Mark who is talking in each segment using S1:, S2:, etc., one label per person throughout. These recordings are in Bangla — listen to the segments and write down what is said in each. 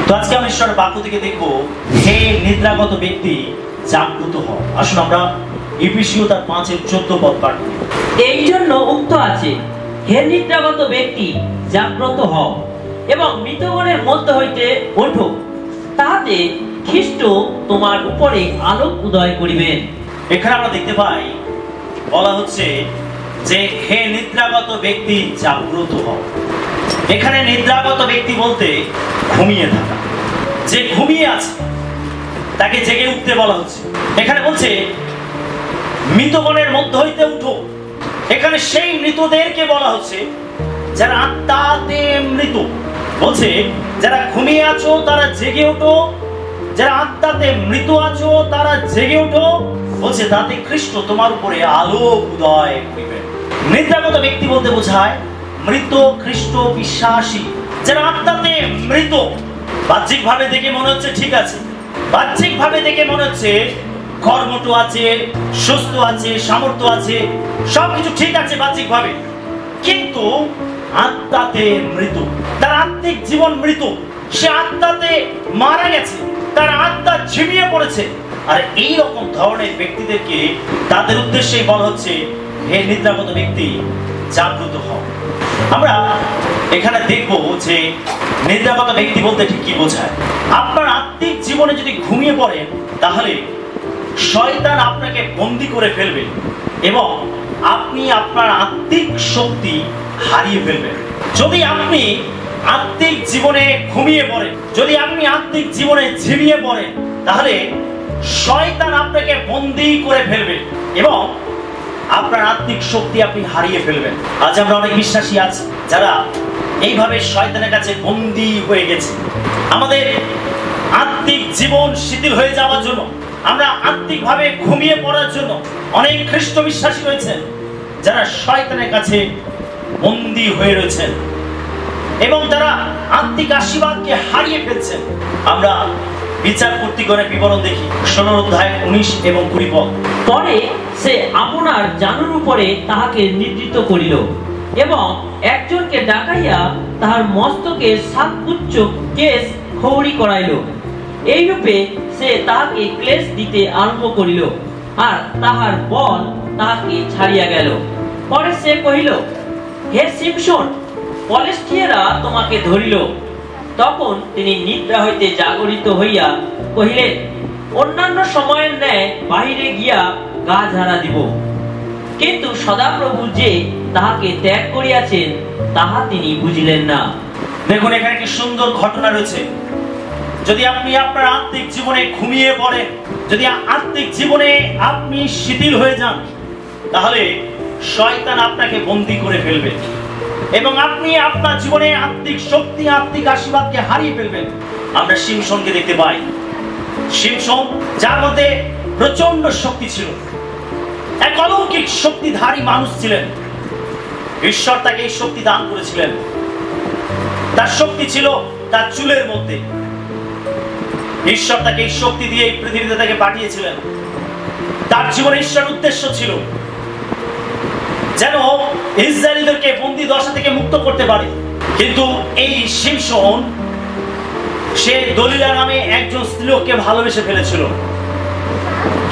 S1: তো আজকে আমরা ঈশ্বরের বাক্য থেকে দেখবো, হে নিদ্রাগত ব্যক্তি জাগ্রত হও। আসুন আমরা এফেসীয় তার 5:14 পদ পাঠ করি।
S2: এই জন্য উক্ত আছে, হে নিদ্রাগত ব্যক্তি জাগ্রত হও এবং মৃতগণের মধ্য হইতে ওঠো, তাহাতে খ্রিস্ট তোমার উপরে আলোক উদয় করিবেন।
S1: এখানে আমরা দেখতে পাই বলা হচ্ছে যে হে নিদ্রাগত ব্যক্তি জাগ্রত হও। এখানে নিদ্রাগত ব্যক্তি বলতে ঘুমিয়ে থাকা, যে ঘুমিয়ে আছে তাকে জেগে উঠতে বলা হচ্ছে। এখানে বলছে মৃতগণের মধ্য হইতে উঠো। এখানে সেই মৃতদেরকে বলা হচ্ছে যারা আত্মাতে মৃত। বলছে যারা ঘুমিয়ে আছো তারা জেগে ওঠো, যারা আত্মাতে মৃত আছো তারা জেগে ওঠো। বলছে তাতে খ্রিস্ট তোমার উপরে আলোক উদয় করিবেন। নিদ্রাগত ব্যক্তি বলতে বোঝায় মৃত খ্রিস্ট বিশ্বাসী, যারা আত্মাতে মৃত। বাহ্যিক ভাবে দেখে মনে হচ্ছে ঠিক আছে, বাহ্যিক ভাবে দেখে মনে হচ্ছে কর্মঠ আছে, সুস্থ আছে, সামর্থ্য আছে, সবকিছু ঠিক আছে বাহ্যিক ভাবে, কিন্তু আত্মাতে মৃত। তার আত্মিক জীবন মৃত, সে আত্মাতে মারা গেছে, তার আত্মা ঝিমিয়ে পড়েছে। আর এই রকম ধরনের ব্যক্তিদেরকে তাদের উদ্দেশ্যে বলা হচ্ছে হে নিদ্রাগত ব্যক্তি জাগ্রত হও। আমরা এখানে দেখবো যে নিদ্রাগত ব্যক্তি বলতে ঠিক কি বোঝায়। আপনার আত্মিক জীবনে যদি ঘুমিয়ে পড়েন তাহলে শয়তান আপনাকে বন্দী করে ফেলবে এবং আপনি আপনার আত্মিক শক্তি হারিয়ে ফেলবেন। যদি আপনি আত্মিক জীবনে ঘুমিয়ে পড়েন, যদি আপনি আত্মিক জীবনে ঝিমিয়ে পড়েন, তাহলে শয়তান আপনাকে বন্দী করে ফেলবে এবং আপনার আত্মিক শক্তি আপনি হারিয়ে ফেলবেন। আজ আমরা অনেক বিশ্বাসী আছি যারা এইভাবে শয়তানের কাছে বন্দী হয়ে গেছে। আমাদের আত্মিক জীবন শিথিল হয়ে যাওয়ার জন্য, আমরা আত্মিকভাবে ঘুমিয়ে পড়ার জন্য অনেক খ্রিস্ট বিশ্বাসী রয়েছেন যারা শয়তানের কাছে বন্দী হয়ে রয়েছেন এবং তারা আত্মিক আশীর্বাদকে হারিয়ে ফেলছেন। আমরা বিচার কর্তৃগণের বিবরণ দেখি 16 অধ্যায় 19 এবং 20 পদ।
S2: পরে সে আপনার জানুর উপরে তাহাকে নিদ্রিত করিল এবং একজনকে ডাকাইয়া তাহার মস্তকে 7 গুচ্ছ কেশ খৌড়ি করাইল। এইরূপে সে তাহাকে ক্লেশ দিতে আরম্ভ করিল, আর তাহার বল তাহাকে ছাড়িয়া গেল। পরে সে কহিল, হে শিমশোন, ফলিষ্টিয়েরা তোমাকে ধরিল। তখন তিনি নিদ্রা হইতে জাগরিত হইয়া কহিলেন, অন্যান্য সময়ের ন্যায় বাহিরে গিয়া গা ঝাড়া দিব, কিন্তু সদাপ্রভু যে তাহাকে ত্যাগ করিয়াছেন তাহা তিনি বুঝিলেন না।
S1: দেখুন এখানে কি সুন্দর ঘটনা রয়েছে। যদি আপনি আপনার আত্মিক জীবনে ঘুমিয়ে পড়েন, যদি আত্মিক জীবনে আপনি শিথিল হয়ে যান, তাহলে শয়তান আপনাকে বন্দী করে ফেলবে এবং আপনি আপনার জীবনে আত্মিক শক্তি, আত্মিক আশীর্বাদকে হারিয়ে ফেলবেন। আমরা শিমশনকে দেখতে পাই। শিমশন যার মধ্যে প্রচন্ড শক্তি ছিল, এক অলৌকিক শক্তিধারী মানুষ ছিলেন। ঈশ্বর তাকে এই শক্তি দান করেছিলেন। তার শক্তি ছিল তার চুলের মধ্যে। ঈশ্বর তাকে এই শক্তি দিয়ে এই পৃথিবীতে তাকে পাঠিয়েছিলেন। তার জীবনে ঈশ্বরের উদ্দেশ্য ছিল যেন ইসরায়েলীদেরকে বন্দী দশা থেকে মুক্ত করতে পারে। কিন্তু এই শিমশন সে দলিলা নামে একজন স্ত্রীলোককে ভালোবেসে ফেলেছিল।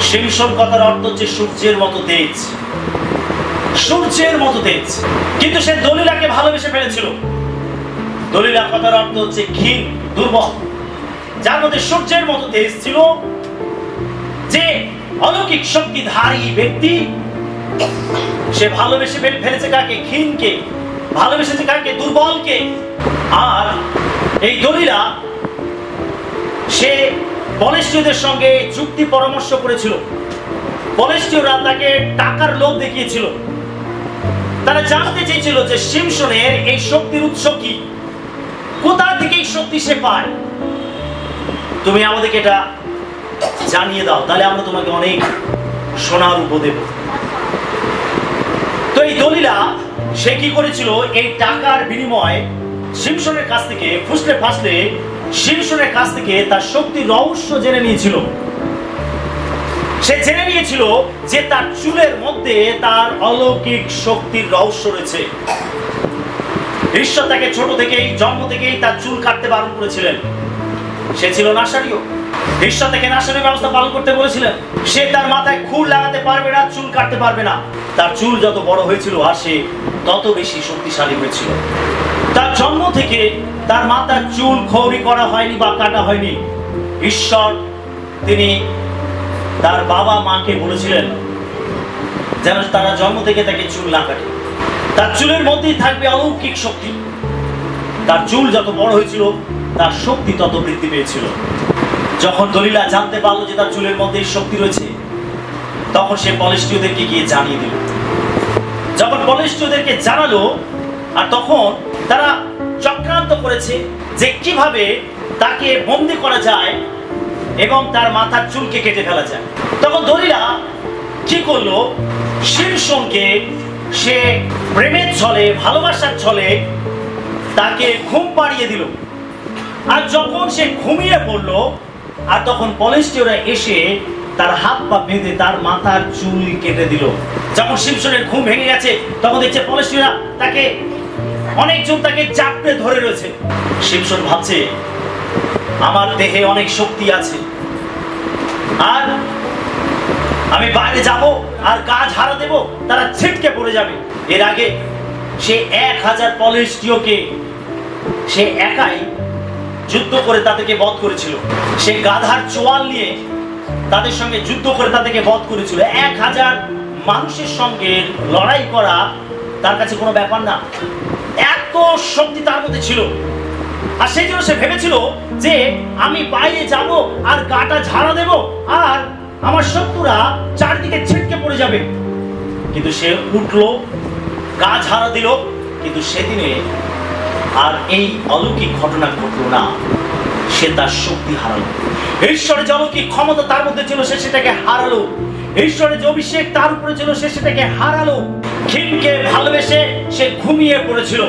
S1: শিমশন কথার অর্থ হচ্ছে সূর্যের মতো তেজ, সূর্যের মতো তেজ। কিন্তু সে দলিলাকে ভালোবেসে ফেলেছিল। দলিলা কথার অর্থ হচ্ছে ক্ষীণ, দুর্বল, যার মধ্যে সূর্যের মতো তেজ ছিল। যে অলৌকিক শক্তিধারী ব্যক্তি, সে ভালোবেসে ফেলেছে কাকে? ক্ষীণকে। ভালোবেসেছে কাকে? দুর্বলকে। আর এই দলিলা সে ফলিষ্টিয়দের সঙ্গে চুক্তি পরামর্শ করেছিল। ফলিষ্টিয়রা তাকে টাকার লোভ দেখিয়েছিল। তারা জানতে চেয়েছিল যে শিমশনের এই শক্তির উৎস কি, কোথা থেকে এই শক্তি সে পায়। তুমি আমাদেরকে এটা জানিয়ে দাও, তাহলে আমরা তোমাকে অনেক সোনার রূপ দেব। তো এই দলিলা সে কি করেছিল? এই টাকার বিনিময়ে শিমশনের কাছ থেকে ফুসলে ফাসলে শিমশনের কাছ থেকে তার শক্তির রহস্য জেনে নিয়েছিল। সে জেনে নিয়েছিল যে তার চুলের মধ্যে তার অলৌকিক শক্তির রহস্য রয়েছে। ঈশ্বর তাকে ছোট থেকেই, জন্ম থেকেই তার চুল কাটতে বারণ করেছিলেন। সে ছিল নাসারীয়। ঈশ্বর তাকে নাসারীয় ব্যবস্থা পালন করতে বলেছিলেন। সে তার মাথায় খুর লাগাতে পারবে না, চুল কাটতে পারবে না। তার চুল যত বড় হয়েছিল আর সে তত বেশি শক্তিশালী হয়েছিল। তার জন্ম থেকে তার মাথার চুল খৌরি করা হয়নি বা কাটা হয়নি। ঈশ্বর তিনি তার বাবা মাকে বলেছিলেন যেন তারা জন্ম থেকে তাকে চুল না কাটে। তার চুলের মধ্যেই থাকবে অলৌকিক শক্তি। তার চুল যত বড় হয়েছিল তার শক্তি তত বৃদ্ধি পেয়েছিল। যখন দলিলা জানতে পারলো যে তার চুলের মধ্যে শক্তি রয়েছে, তখন সে পলিষ্টীয়দেরকে গিয়ে জানিয়ে দিল। যখন পলিষ্টীয়দেরকে জানালো, আর তখন তারা চক্রান্ত করেছে যে কিভাবে তাকে বন্দী করা যায় এবং তার মাথার চুলকে কেটে ফেলা যায়। তখন দলিলা কি করলো, শিমশনকে সে প্রেমের ছলে, ভালোবাসার ছলে তাকে ঘুম পাড়িয়ে দিল। আর যখন সে ঘুমিয়ে পড়লো, আর তখন পলিষ্টীয়রা এসে তার হাত পা বেঁধে তার মাথার চুল কেটে দিল। যখন শিমশনের ঘুম ভেঙে গেছে, তখন দেখছে পলিষ্টীয়রা তাকে, অনেকজন তাকে চাপড়ে ধরে রয়েছে। শিমশন ভাবছে আমার দেহে অনেক শক্তি আছে, আর আমি বাইরে যাব আর গা ঝাড়া দেব, তারা ছিটকে পড়ে যাবে। এর আগে সে 1000 পলিষ্টীয়কে সে একাই যুদ্ধ করে তাদেরকে বধ করেছিল। সে গাধার চোয়াল নিয়ে তাদের সঙ্গে যুদ্ধ করে তাদেরকে বধ করেছিল। 1000 মানুষের সঙ্গে লড়াই করা তার কাছে কোনো ব্যাপার না। এত শক্তি তার মধ্যে ছিল। আর সেই জন্য সে ভেবেছিল যে আমি বাইরে যাব আর গাটা ঝাড়া দেব, আর আমার শত্রুরা চারদিকে ছিটকে পড়ে যাবে। কিন্তু সে উঠলো, গা ঝাড়া দিল, কিন্তু সেদিনে আর এই অলৌকিক ঘটনা ঘটলো না। সে তার শক্তি হারালো। ঈশ্বরের যে অলৌকিক ক্ষমতা তার মধ্যে ছিল, সে সেটাকে হারালো। ঈশ্বরের যে অভিষেক তার উপরে ছিল, সে সেটাকে হারালো। খিমকে ভালোবেসে সে ঘুমিয়ে পড়েছিল।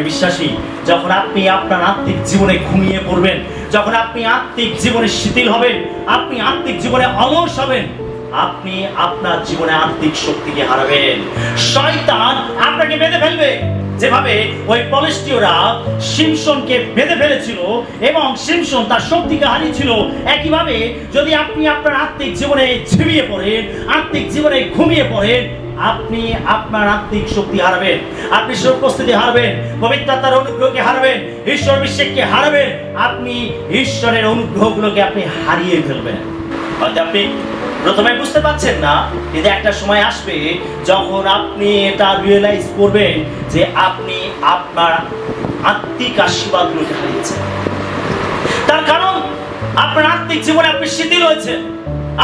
S1: বিশ্বাসী, যখন আপনি আপনার আত্মিক জীবনে ঘুমিয়ে পড়বেন, যখন আপনি আত্মিক জীবনে শিথিল হবেন, আপনি আত্মিক জীবনে অলস হবেন, আপনি আপনার জীবনে আত্মিক শক্তিকে হারাবেন। শয়তান আপনাকে বেঁধে ফেলবে, যেভাবে ওই পলিষ্টীয়রা শিমশনকে বেঁধে ফেলেছিল এবং শিমশন তার শক্তিকে হারিয়েছিল। একইভাবে যদি আপনি আপনার আত্মিক জীবনে ঝিমিয়ে পড়েন, আত্মিক জীবনে ঘুমিয়ে পড়েন, আপনি আপনার আত্মিক শক্তি হারাবেন, আপনি উপস্থিতি হারাবেন, পবিত্রতার অনুগ্রহকে হারাবেন, ঈশ্বর অভিষেককে হারাবেন। আপনি ঈশ্বরের অনুগ্রহগুলোকে আপনি হারিয়ে ফেলবেন। হয়তো আপনি প্রথমে বুঝতে পারছেন না, কিন্তু একটা সময় আসবে যখন আপনি এটা রিয়েলাইজ করবেন যে আপনি আপনার আত্মিক আশীর্বাদগুলোকে হারিয়েছেন। তার কারণ আপনার আত্মিক জীবনে আপনি শিথিল হয়েছেন,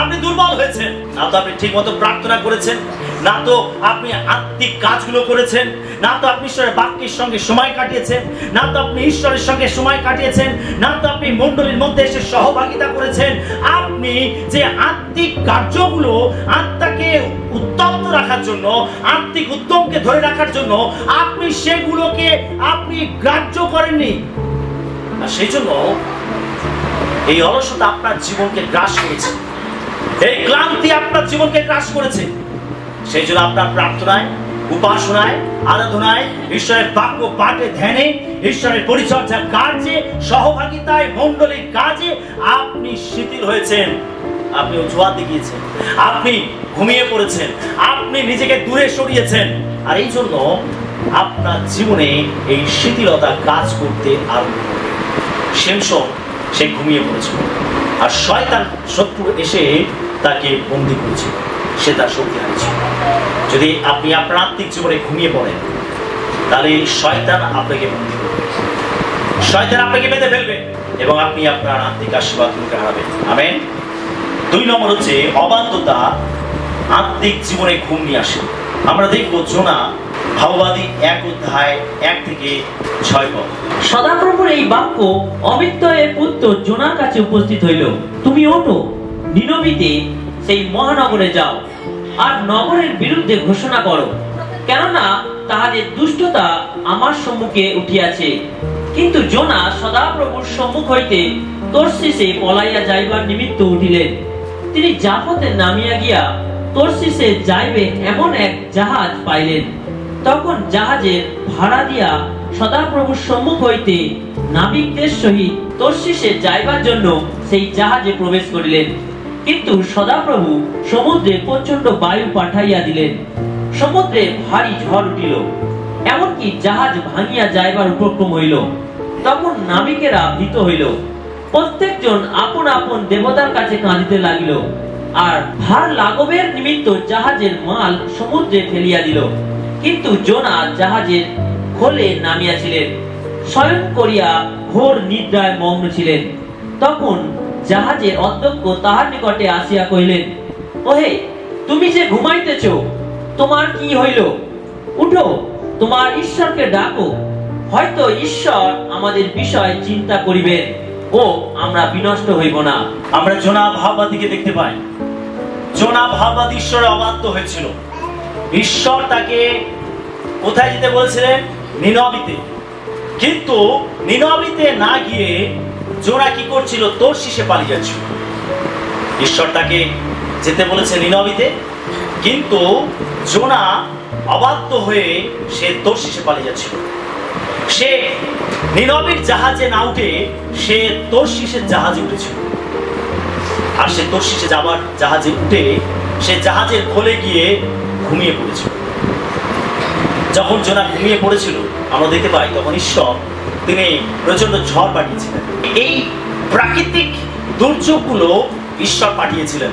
S1: আপনি দুর্বল হয়েছেন। না তো আপনি ঠিক মতো প্রার্থনা করেছেন, না তো আপনি আত্মিক কাজগুলো করেছেন, না তো আপনি ঈশ্বরের বাক্যের সঙ্গে সময় কাটিয়েছেন, না তো আপনি ঈশ্বরের সঙ্গে সময় কাটিয়েছেন, না তো আপনি মণ্ডলীর মধ্যে এসে সহভাগিতা করেছেন। আপনি যে আত্মিক কার্যগুলো আত্মাকে উত্তপ্ত রাখার জন্য, আত্মিক উদ্যমকে ধরে রাখার জন্য আপনি সেগুলোকে আপনি গ্রাহ্য করেননি। আর সেই জন্য এই অলসতা আপনার জীবনকে গ্রাস করেছে, এই ক্লান্তি আপনার জীবনকে গ্রাস করেছে। সেই জন্য আপনার প্রার্থনায়, উপাসনায়, আরাধনায়, ঈশ্বরের বাক্য পাঠে, ধ্যানে, ঈশ্বরের পরিচর্যার কাজে, সহভাগিতায়, মণ্ডলীর কাজে আপনি শিথিল হয়েছেন, আপনি অজুহাত দেখিয়েছেন, আপনি ঘুমিয়ে পড়েছেন, আপনি নিজেকে দূরে সরিয়েছেন। আর এই জন্য আপনার জীবনে এই শিথিলতা কাজ করতে আরম্ভ করবে। শিমশন সে ঘুমিয়ে পড়েছিল, আর শয়তান শত্রু এসে তাকে বন্দী করেছিল, সে তার শক্তি হারিয়েছিল। যদি আপনি আপনার আত্মিক জীবনে ঘুমিয়ে পড়েন, তাহলে শয়তান আপনাকে বন্দী করবে, শয়তান আপনাকে বেঁধে ফেলবে এবং আপনি আপনার আত্মিক আশীর্বাদগুলোকে হারাবেন। আমেন। 2 নম্বর হচ্ছে অবাধ্যতা আত্মিক জীবনে ঘুম নিয়ে আসে। আমরা দেখব জোনা ভাববাদী 1 অধ্যায় 1 থেকে 6 পদ।
S2: সদাপ্রভুর এই বাক্য অমিত্যয়ের পুত্র জোনার কাছে উপস্থিত হইল। তুমি ওঠো, নিনবিতে সেই মহানগরে যাও, আর নগরের বিরুদ্ধে ঘোষণা করো, কেননা তাহাদের দুষ্টতা আমার সম্মুখে উঠিয়াছে। কিন্তু জোনা সদাপ্রভুর সম্মুখ হইতে তর্শিসে পলাইয়া যাইবার নিমিত্ত উঠিলেন। তিনি জাফতে নামিয়া গিয়া তর্শিসে যাইবে এমন এক জাহাজ পাইলেন। তখন জাহাজের ভাড়া দিয়া সদাপ্রভুর সম্মুখ হইতে নাবিকদের সহিত তর্শিসে যাইবার জন্য সেই জাহাজে প্রবেশ করিলেন। কিন্তু সদাপ্রভু সমুদ্রে প্রচন্ড বায়ু পাঠাইয়া দিলেন, সমুদ্রে ভারী ঝড় উঠিল, এমনকি জাহাজ ভাঙিয়া যাইবার উপক্রম হইল। তখন নাবিকেরা ভীত হইল, প্রত্যেকজন আপন আপন দেবতার কাছে কাঁদিতে লাগিল, আর ভার লাঘবের নিমিত্ত জাহাজের মাল সমুদ্রে ফেলিয়া দিল। কিন্তু জোনা জাহাজের খোলে নামিয়াছিলেন, শয়ন করিয়া ঘোর নিদ্রায় মগ্ন ছিলেন। তখন জাহাজের অধ্যক্ষ তাহার নিকটে আসিয়া কহিলেন, ওহে, তুমি যে ঘুমাইতেছ, তোমার কি হইল? উঠো, তোমার ঈশ্বরকে ডাকো, হয়তো ঈশ্বর আমাদের বিষয় চিন্তা করিবেন ও আমরা বিনষ্ট হইব না।
S1: আমরা জোনা ভাববাদীকে দেখতে পাই। জোনা ভাববাদী ঈশ্বরে অবাধ্য হয়েছিল। ঈশ্বর তাকে কোথায় যেতে বলেছিলেন? নিনবিতে। কিন্তু নিনবিতে না গিয়ে জোনা কি করছিল? তর্শিসে পালিয়ে যাচ্ছিল। ঈশ্বর তাকে যেতে বলেছে নিনবিতে, কিন্তু জোনা অবাধ্য হয়ে সে তর্শিসে পালিয়ে যাচ্ছিল। সে নিনবির জাহাজে না উঠে সে তর্শিসের জাহাজে উঠেছিল। আর সে তর্শিসে যাবার জাহাজে উঠে সে জাহাজের খোলে গিয়ে ঘুমিয়ে পড়েছিল। যখন জোনা ঘুমিয়ে পড়েছিল, আমরা দেখতে পাই তখন ঈশ্বর তিনি প্রচন্ড ঝড় পাঠিয়েছিলেন। এই প্রাকৃতিক দুর্যোগগুলো ঈশ্বর পাঠিয়েছিলেন।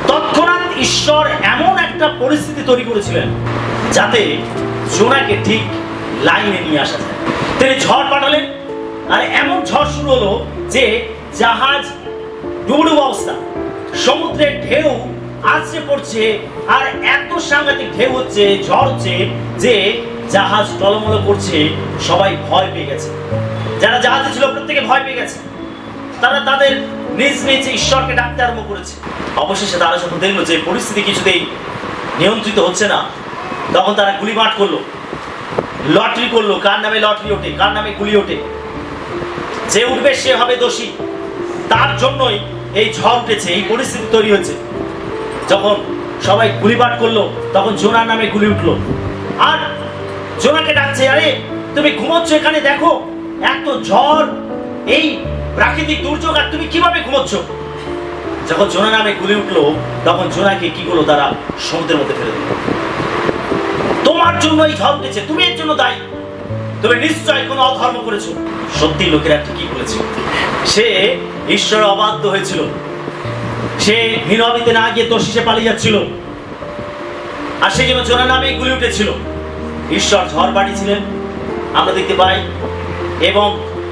S1: তৎক্ষণাৎ ঈশ্বর এমন একটা পরিস্থিতি তৈরি করেছিলেন যাতে জোনাকে ঠিক লাইনে নিয়ে আসা যায়। তিনি ঝড় পাঠালেন, আর এমন ঝড় শুরু হলো যে জাহাজ ডুবুডুবু অবস্থা, সমুদ্রের ঢেউ আছড়ে পড়ছে, আর এত সাংঘাতিক ঢেউ হচ্ছে, ঝড় হচ্ছে যে জাহাজ টলমল করছে। সবাই ভয় পেয়ে গেছে, যারা জাহাজে ছিল প্রত্যেকে ভয় পেয়ে গেছে। তারা তাদের নিজ নিজ ঈশ্বরকে ডাকতে আরম্ভ করেছে। অবশেষে তারা যখন দেখলো যে পরিস্থিতি কিছুতেই নিয়ন্ত্রিত হচ্ছে না, তখন তারা গুলিমাট করলো, লটারি করলো, কার নামে লটারি ওঠে, কার নামে গুলি ওঠে। যে উঠবে সে হবে দোষী, তার জন্যই এই ঝড় উঠেছে, এই পরিস্থিতি তৈরি হচ্ছে। যখন সবাই গুলিবাট করলো, তখন জোনার নামে গুলি উঠলো, আর জোনাকে ডাকছে, আরে তুমি ঘুমোচ্ছ এখানে, দেখো এত ঝড়, এই প্রাকৃতিক দুর্যোগ, আর তুমি কিভাবে ঘুমোচ্ছ? যখন জোনা নামে গুলি উঠলো, তখন জোনাকে কি করলো? তারা সমুদ্রের মধ্যে ফেলে দিল। তোমার জন্য এই ঝড় উঠেছে, তুমি এর জন্য দায়ী, তুমি নিশ্চয় কোনো অধর্ম করেছো। সত্যি লোকেরা ঠিকই বলেছে, সে ঈশ্বর অবাধ্য হয়েছিল। সে নিনবিতে না গিয়ে তর্শিসে পালিয়ে যাচ্ছিল, আর সেই জন্য জোনা নামে গুলি উঠেছিল। ঈশ্বর ঝড় পাঠিয়েছিলেন, আমরা দেখতে পাই। এবং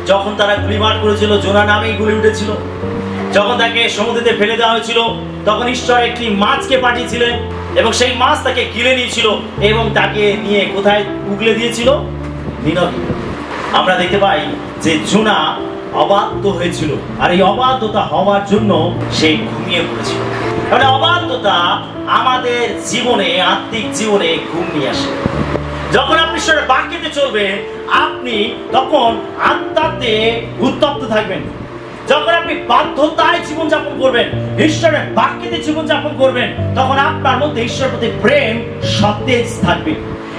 S1: যখন তারা গুলিমার করেছিল, জোনা নামেই গুলি উঠেছিল। যখন তাকে সমুদ্রে ফেলে দেওয়া হয়েছিল, তখন ঈশ্বর একটি মাছকে পাঠিয়েছিলেন, এবং সেই মাছ তাকে গিলে নিয়েছিল এবং তাকে নিয়ে কোথায় উগলে দিয়েছিল? নিনবে। আমরা দেখতে পাই যে জোনা অবাধ্য হয়েছিল, আর এই অবাধ্যতা হওয়ার জন্য সে ঘুমিয়ে পড়েছিল। মানে অবাধ্যতা আমাদের জীবনে, আত্মিক জীবনে ঘুম নিয়ে আসে। যখন আপনি ঈশ্বরের বাক্যতে চলবেন, আপনি তখন আত্মাতে উত্তপ্ত থাকবেন। যখন আপনি বাধ্যতায় জীবনযাপন করবেন, ঈশ্বরের বাক্যতে জীবনযাপন করবেন, তখন আপনার মধ্যে ঈশ্বরের প্রতি প্রেম সতেজ থাকবে,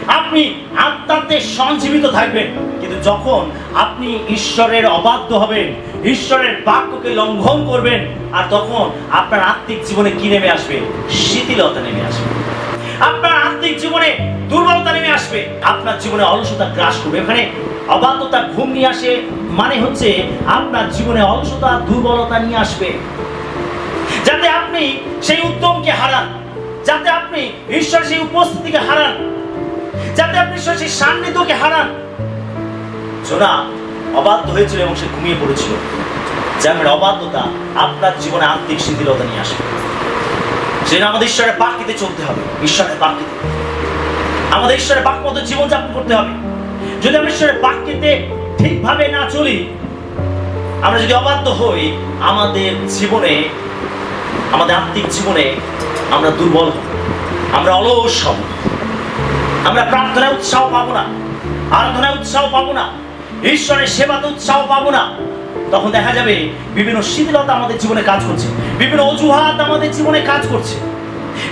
S1: আপনি আত্মাতে সঞ্জীবিত থাকবেন। কিন্তু যখন আপনি ঈশ্বরের অবাধ্য হবেন, ঈশ্বরের বাক্যকে লঙ্ঘন করবেন, আর তখন আপনার আত্মিক জীবনে কি নেমে আসবে? শিথিলতা নেমে আসবে, আপনার আত্মিক জীবনে দুর্বলতা নেমে আসবে, আপনার জীবনে অলসতা গ্রাস করবে। এখানে অবাধ্যতা ঘুম নিয়ে আসে মানে হচ্ছে আপনার জীবনে অলসতা, দুর্বলতা নিয়ে আসবে, যাতে আপনি সেই উদ্যমকে হারান, যাতে আপনি ঈশ্বর সেই উপস্থিতিকে হারান, যাতে আপনি ঈশ্বর সেই সান্নিধ্যকে হারান। জোনা অবাধ্য হয়েছিল এবং সে ঘুমিয়ে পড়েছিল। যেমন অবাধ্যতা আপনার জীবনে আত্মিক শিথিলতা নিয়ে আসবে। সেটা আমাদের ঈশ্বরের বাক্যতে চলতে হবে, ঈশ্বরের বাক্যতে আমাদের ঈশ্বরের বাক্য মতো জীবনযাপন করতে হবে। যদি আমরা ঈশ্বরের বাক্যতে ঠিকভাবে না চলি, আমরা যদি অবাধ্য হই, আমাদের জীবনে, আমাদের আত্মিক জীবনে আমরা দুর্বল হব, আমরা অলস হব, আমরা প্রার্থনায় উৎসাহ পাবো না, আরাধনায় উৎসাহ পাবো না, ঈশ্বরের সেবাতে উৎসাহ পাবো না। তখন দেখা যাবে বিভিন্ন শিথিলতা আমাদের জীবনে কাজ করছে, বিভিন্ন অজুহাত আমাদের জীবনে কাজ করছে,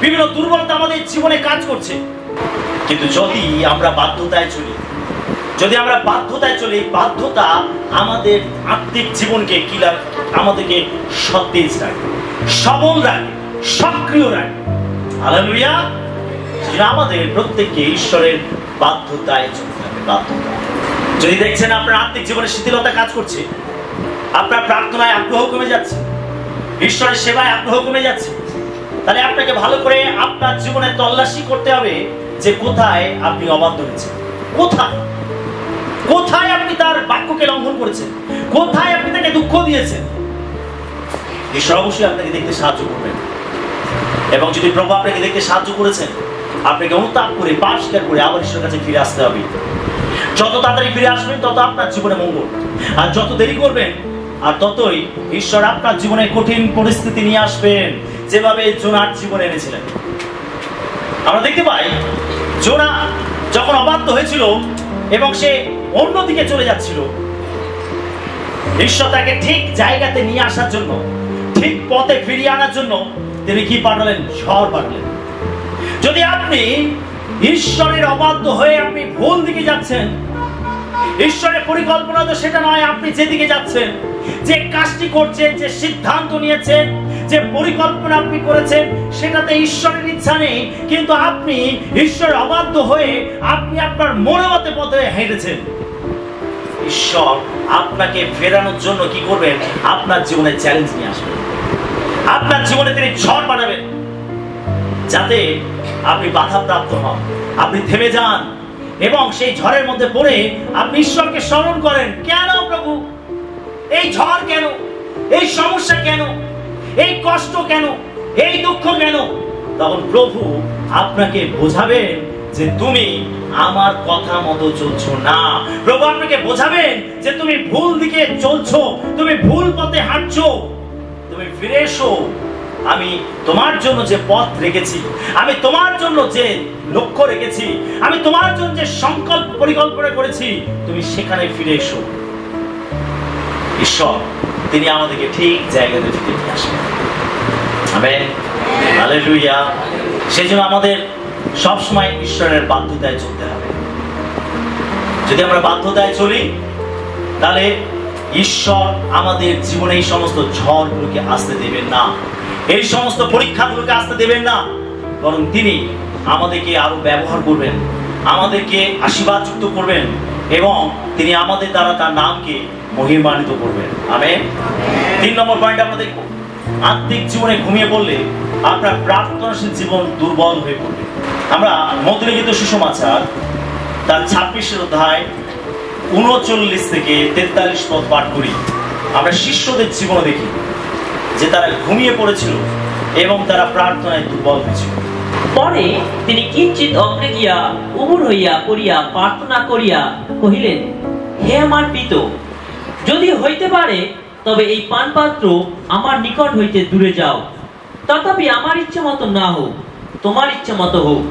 S1: বিভিন্ন দুর্বলতা আমাদের জীবনে কাজ করছে। কিন্তু যদি আমরা বাধ্যতায় চলি, যদি আমরা বাধ্যতায় চলি, বাধ্যতা আমাদের আত্মিক জীবনকে আমাদেরকে সতেজ রাখে, সবল রাখে, সক্রিয় রাখে। হালেলুয়া। আমাদের প্রত্যেককে ঈশ্বরের বাধ্যতায় চলতে হবে। বাধ্যতা। যদি দেখছেন আপনার আত্মিক জীবনে শিথিলতা কাজ করছে, আপনার প্রার্থনায় আগ্রহ কমে যাচ্ছে, ঈশ্বরের সেবায় আগ্রহ কমে যাচ্ছে, তাহলে আপনাকে ভালো করে আপনার জীবনে তল্লাশি করতে হবে যে কোথায় আপনি অবাধ্য হয়েছেন, কোথায় কোথায় আপনি তার বাক্যকে লঙ্ঘন করেছেন, কোথায় আপনি তাকে দুঃখ দিয়েছেন। ঈশ্বর অবশ্যই আপনাকে দেখতে সাহায্য করবেন, এবং যদি প্রভু আপনাকে দেখতে সাহায্য করেছেন, আপনাকে অনুতাপ করে পাপ স্বীকার করে আবার ঈশ্বরের কাছে ফিরে আসতে হবে। যত তাড়াতাড়ি ফিরে আসবেন তত আপনার জীবনে মঙ্গল, আর যত দেরি করবেন আর ততই ঈশ্বর আপনার জীবনে কঠিন পরিস্থিতি নিয়ে আসবেন, যেভাবে জোনার জীবনে এনেছিলেন। আমরা দেখতে পাই জোনা যখন অবাধ্য হয়েছিল এবং সে অন্যদিকে চলে যাচ্ছিল, ঈশ্বর তাকে ঠিক জায়গাতে নিয়ে আসার জন্য, ঠিক পথে ফিরিয়ে আনার জন্য তিনি কি পাঠালেন? ঝড় পাঠালেন। যদি আপনি ঈশ্বরের অবাধ্য হয়ে আপনি ভুল দিকে যাচ্ছেন, ঈশ্বরের পরিকল্পনা তো সেটা নয়। আপনি যেদিকে যাচ্ছেন, যে কাজটি করছেন, যে সিদ্ধান্ত নিয়েছেন, যে পরিকল্পনা আপনি করেছেন, সেটাতে ঈশ্বরের ইচ্ছা নেই, কিন্তু আপনি ঈশ্বরের অবাধ্য হয়ে আপনি আপনার মনোমতে পথে হেঁটেছেন। ঈশ্বর আপনাকে ফেরানোর জন্য কি করবেন? আপনার জীবনে চ্যালেঞ্জ নিয়ে আসবেন, আপনার জীবনে তিনি ঝড় পাঠাবেন, যাতে আপনি বাধাপ্রাপ্ত হন, আপনি থেমে যান এবং সেই ঝড়ের মধ্যে পড়ে আপনি ঈশ্বরকে স্মরণ করেন। কেন প্রভু এই ঝড়? কেন এই সমস্যা? কেন এই কষ্ট? কেন এই দুঃখ? কেন? তখন প্রভু আপনাকে বোঝাবেন যে তুমি আমার কথা মতো চলছো না। প্রভু আপনাকে বোঝাবেন যে তুমি ভুল দিকে চলছো, তুমি ভুল পথে হাঁটছো, তুমি ফিরে এসো। আমি তোমার জন্য যে পথ রেখেছি, আমি তোমার জন্য যে লক্ষ্য রেখেছি, আমি তোমার জন্য যে সংকল্প পরিকল্পনা করেছি, তুমি সেখানে ফিরে এসো। ঈশ্বর তিনি আমাদেরকে ঠিক জায়গাতে ফিরে নিয়ে আসবেন। Amen, hallelujah. সেজন্য আমাদের সবসময় ঈশ্বরের বাধ্যতায় চলতে হবে। যদি আমরা বাধ্যতায় চলি, তাহলে ঈশ্বর আমাদের জীবনে এই সমস্ত ঝড়গুলোকে আসতে দেবেন না, এই সমস্ত পরীক্ষাগুলোকে আসতে দেবেন না, বরং তিনি আমাদেরকে আরো ব্যবহার করবেন, আমাদেরকে আশীর্বাদযুক্ত করবেন, এবং তিনি আমাদের দ্বারা তার নামকে মহিমান্বিত করবেন। আমেন। 3 নম্বর পয়েন্ট আমরা দেখব, আত্মিক জীবনে ঘুমিয়ে পড়লে আপনার প্রার্থনাশীল জীবন দুর্বল হয়ে পড়বে। আমরা মধ্যলিখিত সুসমাচার তার 26 অধ্যায় 39 থেকে 43 পদ পাঠ করি। আমরা শিষ্যদের জীবন দেখি যে তারা ঘুমিয়ে পড়েছিল এবং তারা প্রার্থনায় দুর্বল হয়েছিল।
S2: পরে তিনি কিঞ্চিত অগ্রে গিয়া উবুর হইয়া পড়িয়া প্রার্থনা করিয়া কহিলেন, হে আমার পিতা, যদি হইতে পারে তবে এই পানপাত্র আমার নিকট হইতে দূরে যাও, তথাপি আমার ইচ্ছা মতো না হোক, তোমার ইচ্ছা মতো হোক।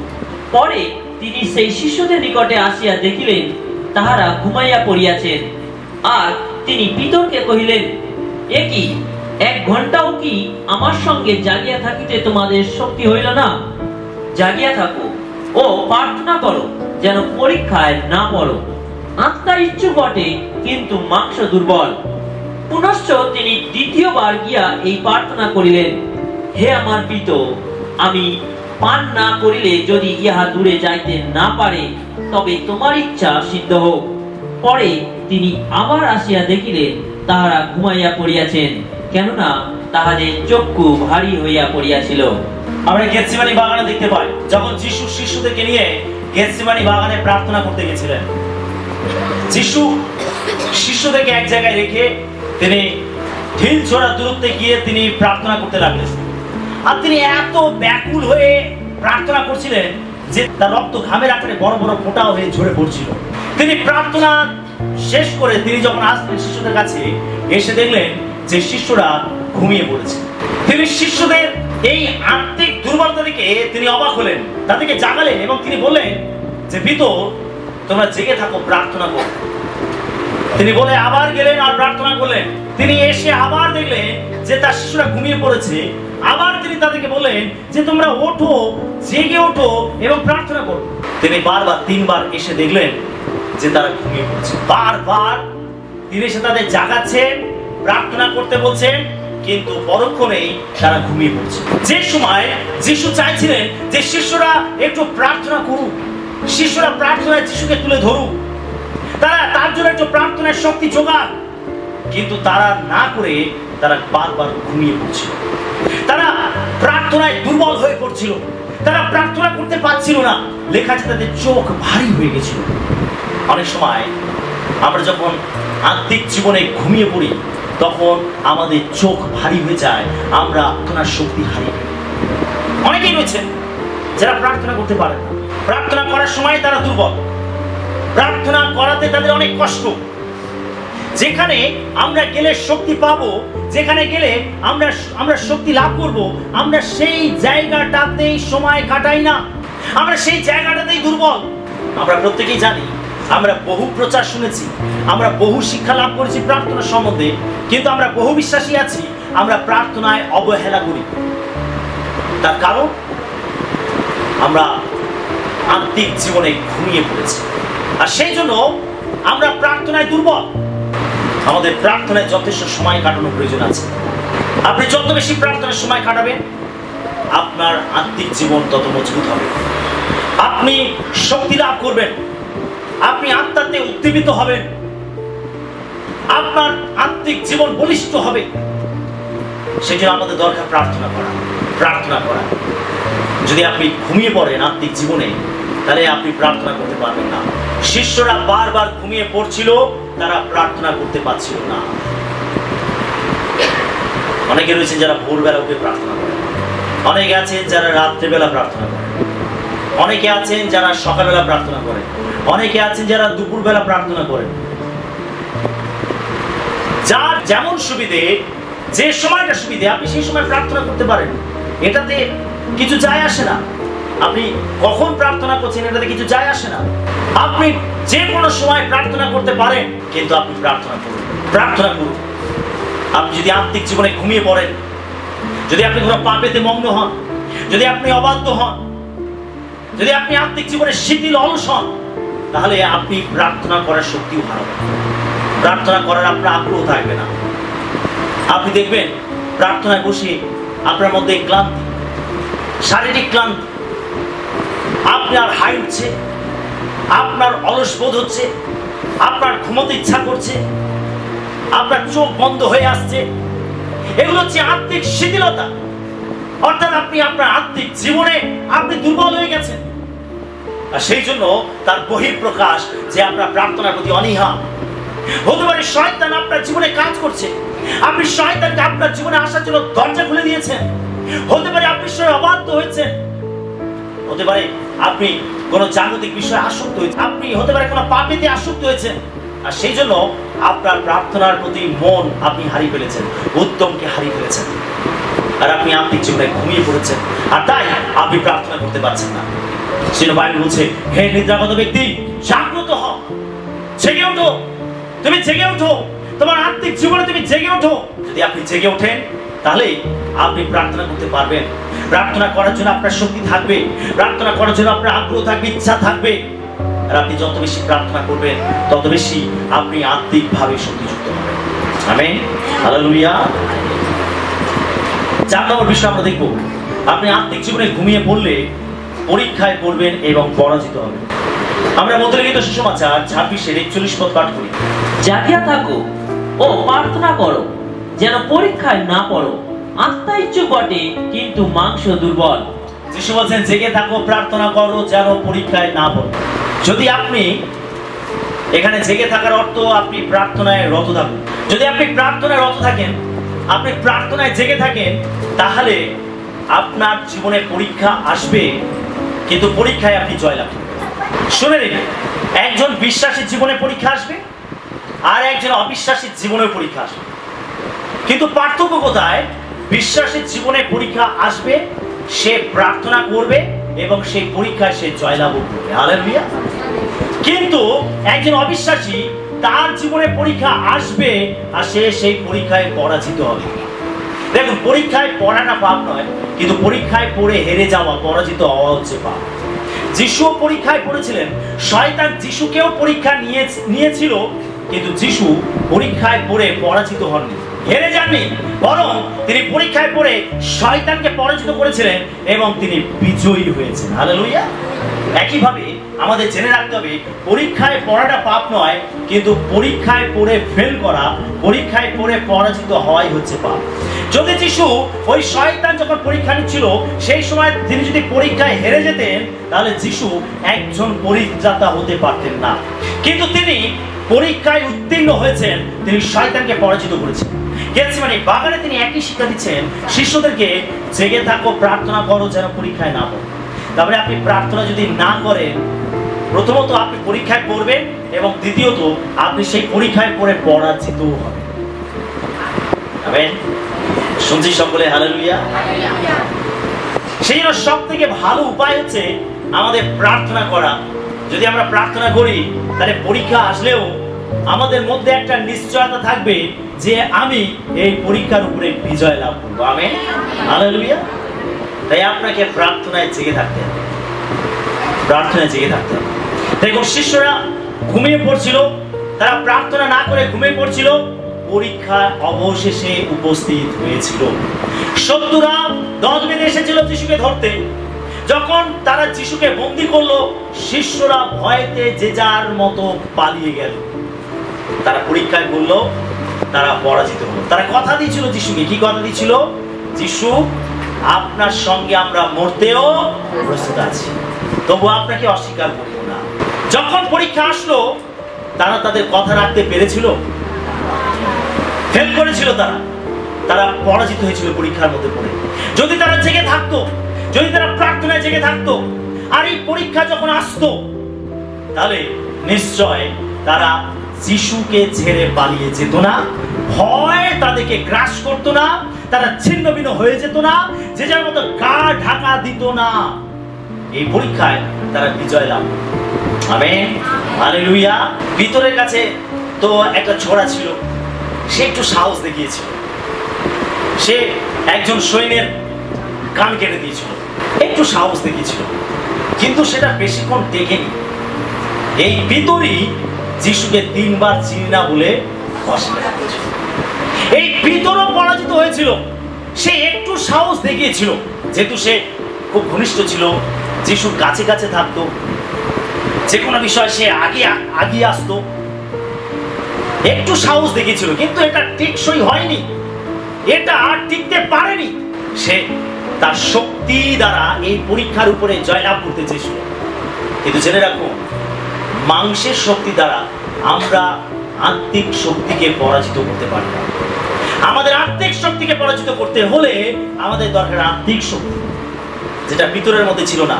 S2: পরে তিনি সেই শিষ্যদের নিকটে আসিয়া দেখিলেন তাহারা ঘুমাইয়া পড়িয়াছেন, আর তিনি পিতরকে কহিলেন, এ কি, 1 ঘন্টাও কি আমার সঙ্গে জাগিয়া থাকিতে তোমাদের শক্তি হইল না? জাগিয়া থাকো ও প্রার্থনা করো, যেন পরীক্ষায় না পড়ো। আত্মা ইচ্ছুক বটে, কিন্তু মাংস দুর্বল। পুনশ্চ তিনি দ্বিতীয়বার গিয়া এই প্রার্থনা করিলেন, হে আমার পিতা, আমি পান না করিলে যদি ইহা দূরে যাইতে না পারে, তবে তোমার ইচ্ছা সিদ্ধ হোক। পরে তিনি আবার আসিয়া দেখিলেন তাহারা ঘুমাইয়া পড়িয়াছেন, কেননা তাহাদের চক্ষু ভারী হইয়া পড়িয়াছিল।
S1: আমরা গেতসেমানি বাগানে দেখতে পাই, যখন যিশু শিষ্যদেরকে নিয়ে গেতসেমানি বাগানে প্রার্থনা করতে গেছিলেন, যিশু শিষ্যদেরকে এক জায়গায় রেখে তিনি ঢিল ছোড়া দূরত্বে গিয়ে তিনি প্রার্থনা করতে লাগলেন। আর তিনি এত ব্যাকুল হয়ে প্রার্থনা করছিলেন যে তার রক্ত ঘামের আকারে বড় বড় ফোঁটা হয়ে ঝরে পড়ছিল। তিনি প্রার্থনা শেষ করে তিনি যখন আসলেন শিষ্যদের কাছে, এসে দেখলেন যে শিষ্যরা ঘুমিয়ে পড়েছে। তিনি শিষ্যদের এই আত্মিক দুর্বলতা থেকে তিনি অবাক হলেন, তাদেরকে জাগালেন এবং তিনি বললেন যে পিতা, তোমরা জেগে থাকো, প্রার্থনা করো। তিনি বলে আবার গেলেন আর প্রার্থনা করলেন। তিনি এসে আবার দেখলেন যে তার শিশুরা ঘুমিয়ে পড়েছে। আবার তিনি তাদেরকে বললেন যে তোমরা ওঠো, জেগে ওঠো এবং প্রার্থনা করো। তিনি বারবার 3 বার এসে দেখলেন যে তারা ঘুমিয়ে পড়ছে। বারবার তিনি এসে তাদের জাগাচ্ছেন, প্রার্থনা করতে বলছেন, কিন্তু পরক্ষণেই তারা ঘুমিয়ে পড়ছে। যে সময় যিশু চাইছিলেন যে শিষ্যরা একটু প্রার্থনা করুক, শিষ্যরা প্রার্থনায় যিশুকে তুলে ধরুক, তারা তার জন্য একটু প্রার্থনার শক্তি জোগাক, কিন্তু তারা না করে তারা বারবার ঘুমিয়ে পড়ছিল। তারা প্রার্থনায় দুর্বল হয়ে পড়ছিল, তারা প্রার্থনা করতে পারছিল না। লেখা আছে তাদের চোখ ভারী হয়ে গেছিল। অনেক সময় আমরা যখন আত্মিক জীবনে ঘুমিয়ে পড়ি, তখন আমাদের চোখ ভারী হয়ে যায়, আমরা প্রার্থনার শক্তি হারিয়ে ফেলি। অনেকেই রয়েছে যারা প্রার্থনা করতে পারে না, প্রার্থনা করার সময় তারা দুর্বল, প্রার্থনা করাতে তাদের অনেক কষ্ট। যেখানে আমরা গেলে শক্তি পাবো, যেখানে গেলে আমরা শক্তি লাভ করব, আমরা সেই জায়গাটাতেই সময় কাটাই না, আমরা সেই জায়গাটাতেই দুর্বল। আমরা প্রত্যেকেই জানি, আমরা বহু প্রচার শুনেছি, আমরা বহু শিক্ষা লাভ করেছি প্রার্থনা সম্বন্ধে, কিন্তু আমরা বহু বিশ্বাসী আছি, আমরা প্রার্থনায় অবহেলা করি। তার কারণ আমরা আত্মিক জীবনে ঘুমিয়ে পড়েছি, আর সেই জন্য আমরা প্রার্থনায় দুর্বল। আমাদের প্রার্থনায় যথেষ্ট সময় কাটানোর প্রয়োজন আছে। আপনি যত বেশি প্রার্থনার সময় কাটাবেন, আপনার আত্মিক জীবন তত মজবুত হবে, আপনি শক্তি লাভ করবেন, আপনি আত্মাতে উদ্দীপিত হবেন, আপনার আত্মিক জীবন বলিষ্ঠ হবে। সেজন্য আমাদের দরকার প্রার্থনা করা, প্রার্থনা করা। যদি আপনি ঘুমিয়ে পড়েন আত্মিক জীবনে, তাহলে আপনি প্রার্থনা করতে পারবেন না। শিষ্যরা বারবার ঘুমিয়ে পড়ছিল, তারা প্রার্থনা করতে পারছিল না। অনেকে রয়েছেন যারা ভোরবেলা উঠে প্রার্থনা করেন, অনেকে আছেন যারা রাত্রেবেলা প্রার্থনা করেন, অনেকে আছেন যারা সকালবেলা প্রার্থনা করেন, অনেকে আছেন যারা দুপুরবেলা প্রার্থনা করেন। যার যেমন সুবিধে, যে সময়টা সুবিধে, আপনি সেই সময় প্রার্থনা করতে পারেন। এটাতে কিছু যায় আসে না, আপনি কখন প্রার্থনা করছেন এটাতে কিছু যায় আসে না। আপনি যে কোনো সময় প্রার্থনা করতে পারেন, কিন্তু আপনি প্রার্থনা করুন, প্রার্থনা করুন। আপনি যদি আত্মিক জীবনে ঘুমিয়ে পড়েন, যদি আপনি কোনো পাপেতে মগ্ন হন, যদি আপনি অবাধ্য হন, যদি আপনি আত্মিক জীবনে শিথিল অলস হন, তাহলে আপনি প্রার্থনা করার শক্তিও হারাবেন, প্রার্থনা করার আপনার আগ্রহ থাকবে না। আপনি দেখবেন প্রার্থনায় বসে আপনার মধ্যে ক্লান্তি, শারীরিক ক্লান্তি, আপনার হাই উঠছে, আপনার অলস বোধ হচ্ছে, আপনার ঘুমোতে ইচ্ছা করছে, আপনার চোখ বন্ধ হয়ে আসছে। এগুলো হচ্ছে আত্মিক শিথিলতা, অর্থাৎ আপনি আপনার আত্মিক জীবনে আপনি দুর্বল হয়ে গেছেন। আর সেই জন্য তার বহিঃপ্রকাশ যে আপনার প্রার্থনার প্রতি অনীহা। হতে পারে শয়তান আপনার জীবনে কাজ করছে, আপনি শয়তানকে আপনার জীবনে আসার জন্য দরজা খুলে দিয়েছেন। হতে পারে আপনি স্বয়ং অবাধ্য হয়েছেন, হতে পারে আপনি কোনো জাগতিক বিষয়ে আসক্ত হয়েছেন, আপনি হতে পারে কোনো পাপেতে আসক্ত হয়েছেন। আর সেই জন্য আপনার প্রার্থনার প্রতি মন আপনি হারিয়ে ফেলেছেন, উদ্যমকে হারিয়ে ফেলেছেন, আর আপনি আত্মিক জীবনে ঘুমিয়ে পড়েছেন, আর তাই আপনি প্রার্থনা করতে পারছেন না। সেটা বাইবেল বলছে, হে নিদ্রাগত ব্যক্তি, জাগ্রত হও, জেগে ওঠো, তুমি জেগে ওঠো, তোমার আত্মিক জীবনে তুমি জেগে ওঠো। যদি আপনি জেগে ওঠেন, তাহলে আপনি প্রার্থনা করতে পারবেন। প্রার্থনা করার জন্য আপনার শক্তি থাকবে, প্রার্থনা করার জন্য আপনার আগ্রহ থাকবে, ইচ্ছা থাকবে। আর আপনি যত বেশি প্রার্থনা করবেন, তত বেশি আপনি আত্মিকভাবে শক্তিযুক্ত হবেন। Amen, hallelujah. 4 নম্বর বিষয় আমরা দেখব, আপনি আত্মিক জীবনে ঘুমিয়ে পড়লে পরীক্ষায় পড়বেন এবং পরাজিত হবেন। আমরা মধ্যলিখিত সুসমাচার 26:41 পদ পাঠ করি।
S2: জাগিয়া থাকো ও প্রার্থনা করো, যেন পরীক্ষায় না পড়ো। আত্মা ইচ্ছুক বটে, কিন্তু মাংস দুর্বল।
S1: যিশু বলছেন, জেগে থাকো, প্রার্থনা করো, যেন পরীক্ষায় না পড়ো। যদি আপনি এখানে জেগে থাকার অর্থ আপনি প্রার্থনায় রত থাকুন। যদি আপনি প্রার্থনায় রত থাকেন, আপনি প্রার্থনায় জেগে থাকেন, তাহলে আপনার জীবনে পরীক্ষা আসবে, কিন্তু পরীক্ষায় আপনি জয়লাভ করবেন। শুনে নিন, একজন বিশ্বাসীর জীবনে পরীক্ষা আসবে, আর একজন অবিশ্বাসীর জীবনে পরীক্ষা আসবে। কিন্তু পার্থক্য কোথায়? বিশ্বাসীর জীবনে পরীক্ষা আসবে, সে প্রার্থনা করবে এবং সেই পরীক্ষায় সে জয়লাভ করবে। হালেলুয়া। কিন্তু একজন অবিশ্বাসী, তার জীবনে পরীক্ষা আসবে আর সে সেই পরীক্ষায় পরাজিত হবে। দেখুন, পরীক্ষায় পড়াটা পাপ নয়, কিন্তু পরীক্ষায় পড়ে হেরে যাওয়া, পরাজিত হওয়া হচ্ছে পাপ। যিশু পরীক্ষায় পড়েছিলেন, শয়তান যিশুকেও পরীক্ষা নিয়েছিল, কিন্তু যিশু পরীক্ষায় পড়ে পরাজিত হননি, হেরে যাননি, বরং তিনি পরীক্ষায় পড়ে শয়তানকে পরাজিত করেছিলেন এবং তিনি বিজয়ী হয়েছেন। হালেলুয়া। একইভাবে আমাদের জেনে রাখতে হবে, পরীক্ষায় পড়াটা পাপ নয়, কিন্তু পরীক্ষায় পড়ে ফেল করা, পরীক্ষায় পড়ে পরাজিত হওয়াই হচ্ছে পাপ। যদি যিশু ওই শয়তান যখন পরীক্ষা নিচ্ছিল, সেই সময় তিনি যদি পরীক্ষায় হেরে যেতেন, তাহলে যিশু একজন পরিত্রাতা হতে পারতেন না। কিন্তু তিনি পরীক্ষায় উত্তীর্ণ হয়েছেন, তিনি শয়তানকে পরাজিত করেছেন। গেতসেমানি বাগানে তিনি একই শিক্ষা দিচ্ছেন শিষ্যদেরকে, জেগে থাকো, প্রার্থনা করো যেন পরীক্ষায় না পড়ো। তারপরে আপনি প্রার্থনা যদি না করেন, প্রথমত আপনি পরীক্ষায় পড়বেন এবং দ্বিতীয়ত আপনি সেই পরীক্ষায় পড়ে পরাজিত হবেন। আমেন। শুনছি সকলে হালেলুয়া। সেই জন্য সব থেকে ভালো উপায় হচ্ছে আমাদের প্রার্থনা করা। যদি আমরা প্রার্থনা করি, তাহলে পরীক্ষা আসলেও আমাদের মধ্যে একটা নিশ্চয়তা থাকবে যে আমি এই পরীক্ষার উপরে বিজয় লাভ করবো। Amen, hallelujah. তাই আপনাকে প্রার্থনায় জেগে থাকতে হবে, প্রার্থনায় জেগে থাকতে হবে। দেখুন, শিষ্যরা ঘুমিয়ে পড়ছিল, তারা প্রার্থনা না করে ঘুমিয়ে পড়ছিল, পরীক্ষা অবশেষে উপস্থিত হয়েছিল। শত্রুরা দল বেঁধে এসেছিল যিশুকে ধরতে। যখন তারা যিশুকে বন্দী করলো, শিষ্যরা ভয়তে যে যার মতো পালিয়ে গেল। তারা পরীক্ষায় বললো, তারা পরাজিত হলো। তারা কথা দিয়েছিল যিশুকে, কি কথা দিয়েছিল? যিশু, আপনার সঙ্গে আমরা মরতেও প্রস্তুত আছি, তবু আপনাকে অস্বীকার করব না। যখন পরীক্ষা আসলো, তারা তাদের কথা রাখতে পেরেছিল? ফেল করেছিল। তারা পরাজিত হয়েছিল পরীক্ষার মধ্যে পড়ে। যদি তারা জেগে থাকতো, যদি তারা প্রার্থনায় জেগে থাকতো, আর এই পরীক্ষা যখন আসতো, তাহলে নিশ্চয় তারা যিশুকে ছেড়ে পালিয়ে যেত না, ভয় তাদেরকে গ্রাস করতো না, তারা ছিন্ন ভিন্ন হয়ে যেত না, যে যার মতো গা ঢাকা দিত না। এই পরীক্ষায় তারা বিজয় লাভ করত। Amen, hallelujah. ভিতরের কাছে তো একটা ছোড়া ছিল, সে একটু সাহস দেখিয়েছিল। সে একজন সৈন্যের কান কেটে দিয়েছিল, একটু সাহস দেখিয়েছিল, কিন্তু সেটা বেশিক্ষণ টেকেনি। এই ভিতরই যিশুকে 3 বার চিনি না বলে অস্বীকার করেছিল। এই ভিতরও পরাজিত হয়েছিল। সে একটু সাহস দেখিয়েছিল, যেহেতু সে খুব ঘনিষ্ঠ ছিল, যিশুর কাছে কাছে থাকতো, যে কোনো বিষয় সে আগে আসতো, একটু সাহস দেখিয়েছিল, কিন্তু এটা টেকসই হয়নি, এটা আর টিকতে পারেনি। সে তার শক্তি দ্বারা এই পরীক্ষার উপরে জয়লাভ করতে চেয়েছিল। কিন্তু জেনে রাখো, মাংসের শক্তি দ্বারা আমরা আত্মিক শক্তিকে পরাজিত করতে পারি না। আমাদের আত্মিক শক্তিকে পরাজিত করতে হলে আমাদের দরকার আত্মিক শক্তি, যেটা ভিতরের মধ্যে ছিল না।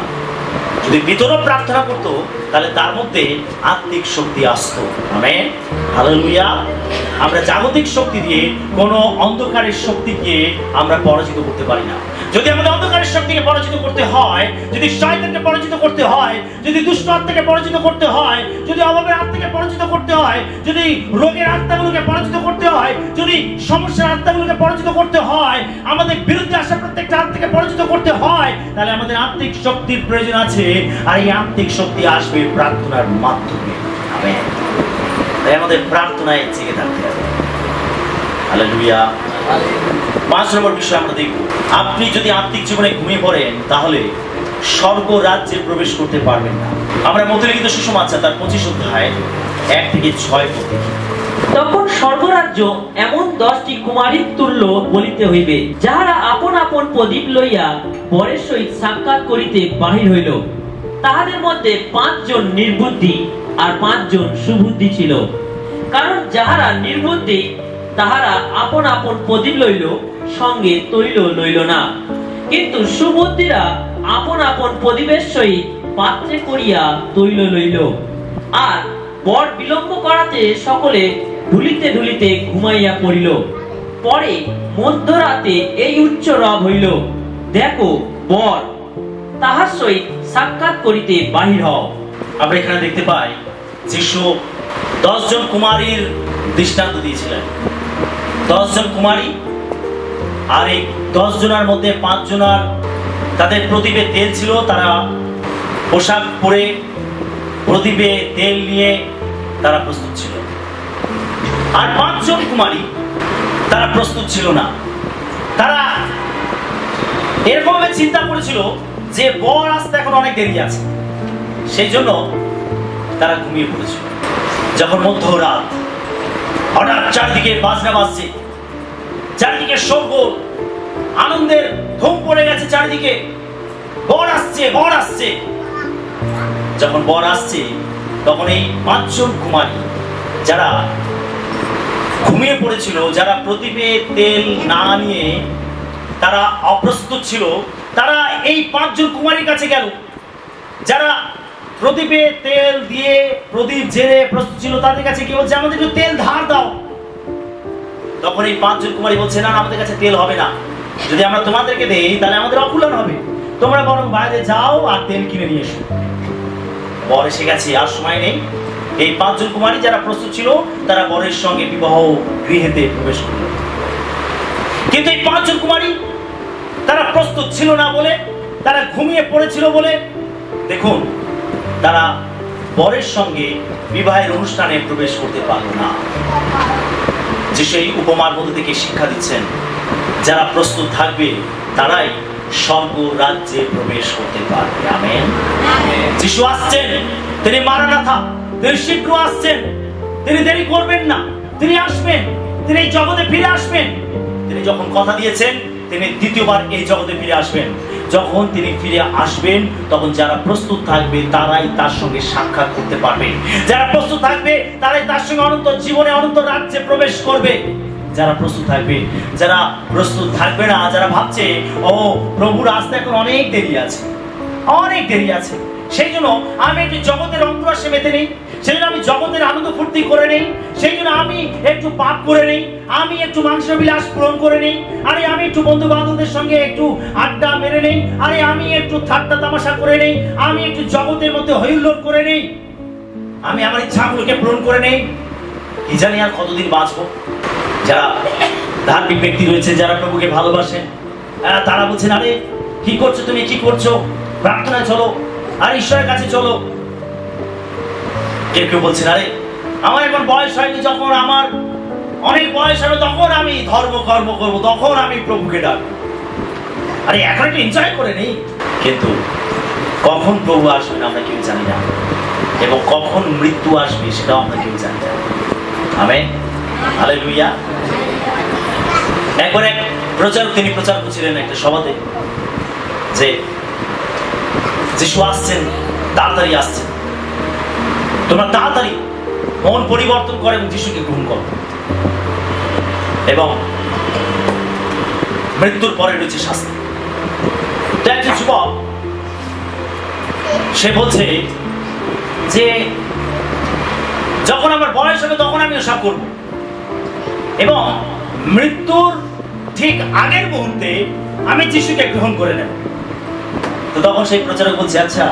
S1: যদি ভিতরও প্রার্থনা করতো, তাহলে তার মধ্যে আত্মিক শক্তি আসতো। Amen, hallelujah. আমরা জাগতিক শক্তি দিয়ে কোনো অন্ধকারের শক্তিকে আমরা পরাজিত করতে পারি না। যদি আমাদের অন্ধকারের শক্তিকে পরাজিত করতে হয়, যদি শয়তানকে পরাজিত করতে হয়, যদি দুষ্ট আত্মাকে পরাজিত করতে হয়, যদি অভাবের আত্মাকে পরাজিত করতে হয়, যদি রোগের আত্মাগুলোকে পরাজিত করতে হয়, যদি সমস্যার আত্মাগুলোকে পরাজিত করতে হয়, আমাদের বিরুদ্ধে আসা প্রত্যেকটা আত্মাকে পরাজিত করতে হয়, তাহলে আমাদের আত্মিক শক্তির প্রয়োজন আছে। আর এই আত্মিক শক্তি আসবে প্রার্থনার মাধ্যমে। আমেন। তাই আমাদের প্রার্থনায় জেগে থাকতে হবে। হালেলুয়া। 5 নম্বর বিষয় আমরা দেখব, আপনি যদি আত্মিক জীবনে ঘুমিয়ে পড়েন, তাহলে স্বর্গরাজ্যে প্রবেশ করতে পারবেন না। আমরা মথিলিখিত সুসমাচার তার 25 অধ্যায় 1 থেকে 6 পদ দেখি।
S2: তখন স্বর্গরাজ্য এমন 10টি কুমারীর তুল্য বলিতে হইবে, যাহারা আপন আপন প্রদীপ লইয়া বরের সহিত সাক্ষাৎ করিতে বাহির হইল। তাহাদের মধ্যে 5 জন নির্বুদ্ধি আর 5 জন সুবুদ্ধি ছিল। কারণ যাহারা নির্বুদ্ধি, তাহারা আপন আপন প্রদীপ লইল, সঙ্গে তৈল লইল না। কিন্তু সুবুদ্ধিরা আপন আপন প্রদীপের সহিত পাত্রে করিয়া তৈল লইল। আর বর বিলম্ব করাতে সকলে ঢুলিতে ঢুলিতে ঘুমাইয়া পড়িল। পরে মধ্যরাতে এই উচ্চ রব হইল, দেখো বর তাহার সহিত সাক্ষাৎ করিতে বাহির হও।
S1: আমরা এখানে দেখতে পাই যিশু 10 জন কুমারীর দৃষ্টান্ত দিয়েছিলেন। 10 জন কুমারী, আর এই 10 জনের মধ্যে 5 জনের তাদের প্রদীপে তেল ছিল, তারা পোশাক পরে প্রদীপে তেল নিয়ে তারা প্রস্তুত ছিল। আর 5 জন কুমারী তারা প্রস্তুত ছিল না। তারা এরকম ভাবে চিন্তা করেছিল যে বর আসতে এখন অনেক দেরি আছে, সেই জন্য তারা ঘুমিয়ে পড়েছিল। যখন মধ্যরাত, হঠাৎ চারদিকে বাজনা বাজছে, চারদিকে শোরগোল, আনন্দের ধুম পড়ে গেছে চারিদিকে। বর আসছে, বর আসছে। যখন বর আসছে তখন এই 5 জন কুমারী যারা ঘুমিয়ে পড়েছিল, যারা প্রদীপে তেল না নিয়ে তারা অপ্রস্তুত ছিল, তারা এই 5 জন কুমারীর কাছে গেল যারা প্রদীপে তেল দিয়ে প্রদীপ জেলে প্রস্তুত ছিল। তাদের কাছে কি বলছে, আমাদের একটু তেল ধার দাও। তখন এই 5 জন কুমারী বলছে, না আমাদের কাছে তেল হবে না, যদি আমরা তোমাদেরকে দেই তাহলে আমাদের অকুলান হবে, তোমরা বরং বাইরে যাও আর তেল কিনে নিয়ে এসো। বর এসে গেছে, আর সময় নেই। এই 5 জন কুমারী যারা প্রস্তুত ছিল তারা বরের সঙ্গে বিবাহ গৃহেতে প্রবেশ করল। কিন্তু এই 5 জন কুমারী তারা প্রস্তুত ছিল না বলে, তারা ঘুমিয়ে পড়েছিল বলে, দেখুন তারা বরের সঙ্গে বিবাহের অনুষ্ঠানে প্রবেশ করতে পারল না। যে সেই উপমার মধ্যে থেকে শিক্ষা দিচ্ছেন, যারা প্রস্তুত থাকবে তারাই স্বর্গ রাজ্যে প্রবেশ করতে পারবে। আমেন। যিশু আসছেন, তিনি মারানাথা, তিনি শীঘ্র আসছেন, তিনি দেরি করবেন না, তিনি আসবেন, তিনি এই জগতে ফিরে আসবেন। তিনি যখন কথা দিয়েছেন তিনি দ্বিতীয়বার এই জগতে ফিরে আসবেন। যখন তিনি ফিরে আসবেন তখন যারা প্রস্তুত থাকবে তারাই তার সঙ্গে সাক্ষাৎ করতে পারবে। যারা প্রস্তুত থাকবে তারাই তার সঙ্গে অনন্ত জীবনে, অনন্ত রাজ্যে প্রবেশ করবে। যারা প্রস্তুত থাকবে, যারা প্রস্তুত থাকবে না, যারা ভাবছে ও প্রভুর আসতে এখন অনেক দেরি আছে, অনেক দেরি আছে, সেই জন্য আমি একটু জগতের অন্তরাশে মেতে নেই, সেই জন্য আমি জগতের আনন্দ ফুর্তি করে নেই, সেই জন্য আমি একটু পাপ করে নেই, আমি একটু মাংস বিলাস পূরণ করে নেই, আরে আমি একটু বন্ধু বান্ধবদের সঙ্গে একটু আড্ডা মেরে নেই, আরে আমি একটু ঠাট্টা তামাশা করে নেই, আমি একটু জগতের মধ্যে হইহুল্লোড় করে নেই, আমি আমার ইচ্ছাগুলোকে পূরণ করে নেই। কি জানি আর কতদিন বাঁচবো। যারা ধার্মিক ব্যক্তি রয়েছে, যারা প্রভুকে ভালোবাসেন, তারা বলছেন, আরে কি করছো তুমি, কি করছো, প্রার্থনায় চলো, আর ঈশ্বরের কাছে চলো। কেউ কেউ বলছেন, আরে আমার এখন বয়স হয়নি, যখন আমার অনেক বয়স হবে তখন আমি ধর্ম কর্ম করবো, তখন আমি প্রভুকে ডাকবো, আরে এখন একটু এনজয় করে নেই। কিন্তু কখন প্রভু আসবেন আমরা কেউ জানি না, এবং কখন মৃত্যু আসবে সেটাও আমরা কেউ জানি না। Amen, hallelujah. একবার এক প্রচারক তিনি প্রচার করছিলেন একটা সভাতে যে যিশু আসছেন, তাড়াতাড়ি আসছেন, তোমরা তাড়াতাড়ি মন পরিবর্তন করে এবং যিশুকে গ্রহণ করো। এবং মৃত্যুর পরে রয়েছে শাস্তি। তো একজন যুবক সে বলছে যে যখন আমার বয়স হবে তখন আমি ওসব করব, এবং মৃত্যুর ঠিক আগের মুহূর্তে আমি যিশুকে গ্রহণ করে নেব। তো তখন সেই প্রচারক বলছে, আচ্ছা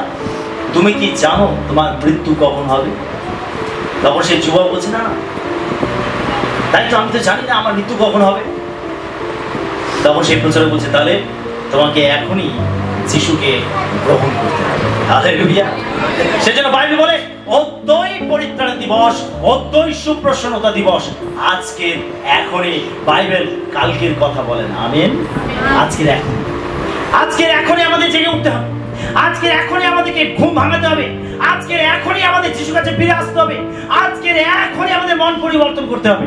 S1: তুমি কি জানো তোমার মৃত্যু কখন হবে? তখন সেই যুবক বলছে, না তাই তো, আমি তো জানি না আমার মৃত্যু কখন হবে। তখন সেই প্রচারক বলছে, তাহলে তোমাকে এখনই যিশুকে গ্রহণ করতে হবে। হালেলুয়া। সেজন্য বাইবেল বলে অদ্যই পরিত্রাণ দিবস, অদ্যই সুপ্রসন্নতা দিবস। আজকের এখনই, বাইবেল কালকের কথা বলে না। আমেন। আজকের এখন, আজকের এখনই আমাদের জেগে উঠতে হবে, আজকের এখনই আমাদেরকে ঘুম ভাঙাতে হবে, আজকের এখনই আমাদের যিশুর কাছে ফিরে আসতে হবে, আজকের এখনই আমাদের মন পরিবর্তন করতে হবে।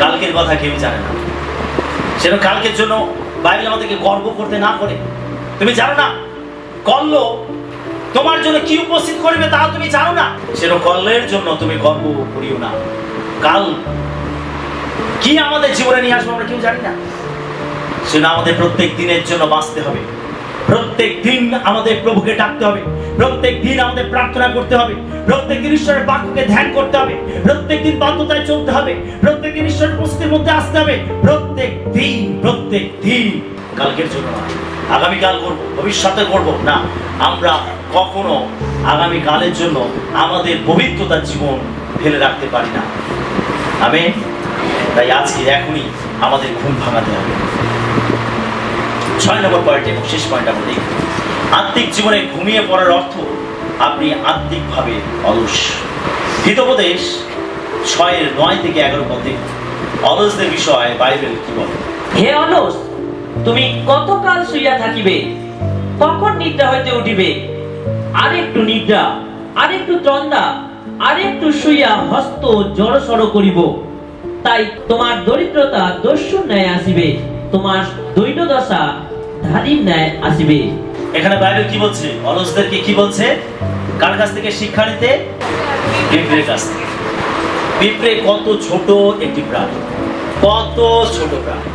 S1: কালকের কথা কেউ জানে না, সেটা কালকের জন্য বাইবেল আমাদেরকে গর্ব করতে না করে। তুমি জানো না কল্ল তোমার জন্য কি উপস্থিত করবে তা তুমি জানো না, সেটা কল্লের জন্য তুমি গর্ব করিও না। কাল কি আমাদের জীবনে নিয়ে আসবে আমরা কেউ জানি না, সেটা আমাদের প্রত্যেক দিনের জন্য বাঁচতে হবে, প্রত্যেক দিন আমাদের প্রভুকে ডাকতে হবে, প্রত্যেক দিন আমাদের প্রার্থনা করতে হবে, প্রত্যেক দিন ঈশ্বরের বাক্যকে ধ্যান করতে হবে, প্রত্যেক দিন বাধ্যতায় চলতে হবে, প্রত্যেক দিন ঈশ্বরের উপস্থিতির মধ্যে আসতে হবে, প্রত্যেক দিন, প্রত্যেক দিন। কালকের জন্য আগামীকাল করবো, ভবিষ্যতে করবো না, আমরা কখনো আগামীকালের জন্য আমাদের পবিত্রতার জীবন ফেলে রাখতে পারি না। আমেন। তাই আজকে এখনই আমাদের ঘুম ভাঙাতে হবে। 6 নম্বর পয়েন্ট এবং শেষ পয়েন্ট আমরা দেখি, আত্মিক জীবনে ঘুমিয়ে পড়ার অর্থ আপনি আত্মিকভাবে অলস। হিতোপদেশ 6:9-11 পদে অলসদের বিষয়ে বাইবেল কি বলে?
S2: হে অলস, তুমি কতকাল শুইয়া থাকিবে? কখন নিদ্রা হইতে উঠিবে? আরেকটু নিদ্রা, আরেকটু তন্দা, আরেকটু শুইয়া হস্ত জড়সড় করিব। তাই তোমার দরিদ্রতা দস্যুর ন্যায় আসিবে, তোমার দৈন্যদশা ধারীর ন্যায় আসিবে।
S1: এখানে বাইবেল কি বলছে? অলসদেরকে কি বলছে? কার কাছ থেকে শিক্ষা নিতে? পিঁপড়ের কাছ থেকে। পিঁপড়ে কত ছোট একটি প্রাণী, কত ছোট প্রাণী,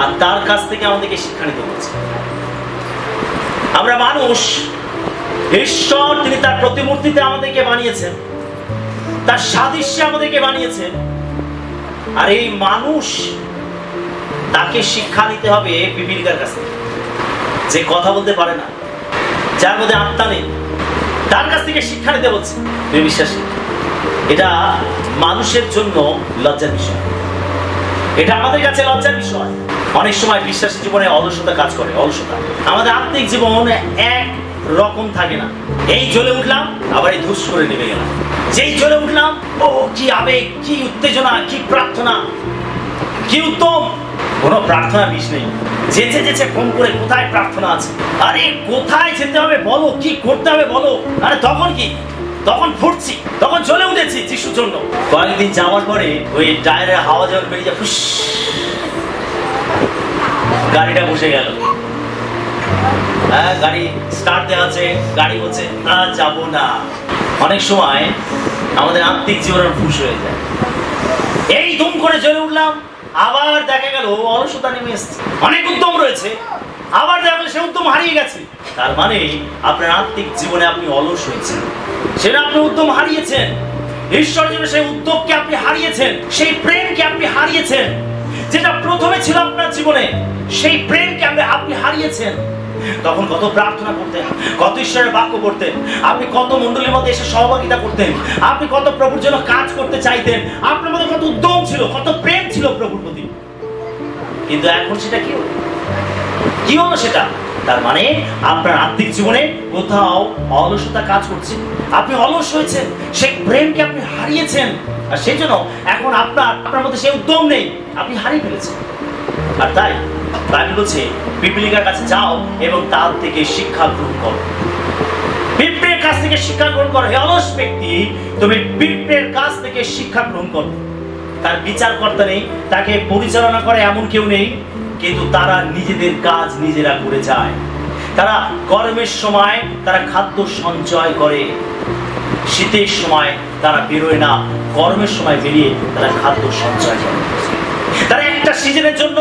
S1: আর তার কাছ থেকে আমাদেরকে শিক্ষা নিতে বলছে। আমরা মানুষ, ঈশ্বর তিনি তার প্রতিমূর্তিতে আমাদেরকে বানিয়েছেন, তার সাদৃশ্যে আমাদেরকে বানিয়েছেন। আর এই মানুষ, তাকে শিক্ষা নিতে হবে পিপীলিকার কাছ থেকে, যে কথা বলতে পারে না, যার মধ্যে আত্মা নেই, তার কাছ থেকে শিক্ষা নিতে বলছে। তুমি বিশ্বাসী? এটা মানুষের জন্য লজ্জার বিষয়, এটা আমাদের কাছে লজ্জার বিষয়। অনেক সময় বিশ্বাসী জীবনে অলসতা কাজ করে। অলসতা আমাদের আত্মিক জীবন এক রকম থাকে না। এই জ্বলে উঠলাম, আবার এই ধুস করে নেমে গেলাম। যেই জ্বলে উঠলাম, ও কি আবেগ, কি উত্তেজনা, কি প্রার্থনা, কি উত্তম! কোনো প্রার্থনা বিষ নেই। যেতে যেতে ফোন করে কোথায় প্রার্থনা আছে, আরে কোথায় যেতে হবে বলো, কি করতে হবে বলো। আরে তখন কি, তখন ফুটছি, তখন জ্বলে উঠেছি যিশুর জন্য। কয়েকদিন যাওয়ার পরে ওই টায়ারের হাওয়া যখন বেরিয়ে যায়, ফুস, গাড়িটা বসে গেল। হ্যাঁ, গাড়ি স্টার্ট দেওয়া আছে, গাড়ি বলছে না যাবো না। অনেক সময় আমাদের আত্মিক জীবনের ফুস হয়ে যায়। এই দুম করে জ্বলে উঠলাম, আবার দেখা গেল অলসতা নেমে এসছে। অনেক উদ্যম রয়েছে, আবার দেখা গেল সে উদ্যম হারিয়ে গেছে। তার মানে আপনার আত্মিক জীবনে আপনি অলস হয়েছেন, সেটা আপনি উদ্যম হারিয়েছেন। ঈশ্বর জন্য সেই উদ্যোগকে আপনি হারিয়েছেন, সেই প্রেমকে আপনি হারিয়েছেন, যেটা প্রথমে ছিল আপনার জীবনে, সেই প্রেমকে আপনি হারিয়েছেন। তখন কত প্রার্থনা করতেন, কত ঈশ্বরের বাক্য করতেন, আপনি কত মণ্ডলীর মধ্যে এসে সহভাগিতা করতেন, আপনি কত প্রভুর জন্য কাজ করতে চাইতেন, আপনার মধ্যে কত উদ্যম ছিল, কত প্রেম ছিল প্রভুর প্রতি। কিন্তু এখন সেটা কি হলো? কি হলো সেটা? তার মানে আপনার আত্মিক জীবনে কোথাও অলসতা কাজ করছে, আপনি অলস হয়েছেন, সেই প্রেমকে আপনি হারিয়েছেন। আর সেই জন্য এখন আপনার মধ্যে সেই উদ্যম নেই, আপনি হারিয়ে ফেলেছেন। আর তাই বাইবেল বলছে পিপীলিকার কাছে যাও এবং তার থেকে শিক্ষা গ্রহণ করো। পিঁপড়ের কাছ থেকে শিক্ষা গ্রহণ করো। হে অলস ব্যক্তি, তুমি পিঁপড়ের কাছ থেকে শিক্ষা গ্রহণ করো। তার বিচারকর্তা নেই, তাকে পরিচালনা করে এমন কেউ নেই, কিন্তু তারা নিজেদের কাজ নিজেরা করে যায়। তারা গরমের সময় তারা খাদ্য সঞ্চয় করে, শীতের সময় তারা বেরোয় না, গরমের সময় বেরিয়ে তারা খাদ্য সঞ্চয় করে। তারা একটা সিজনের জন্য,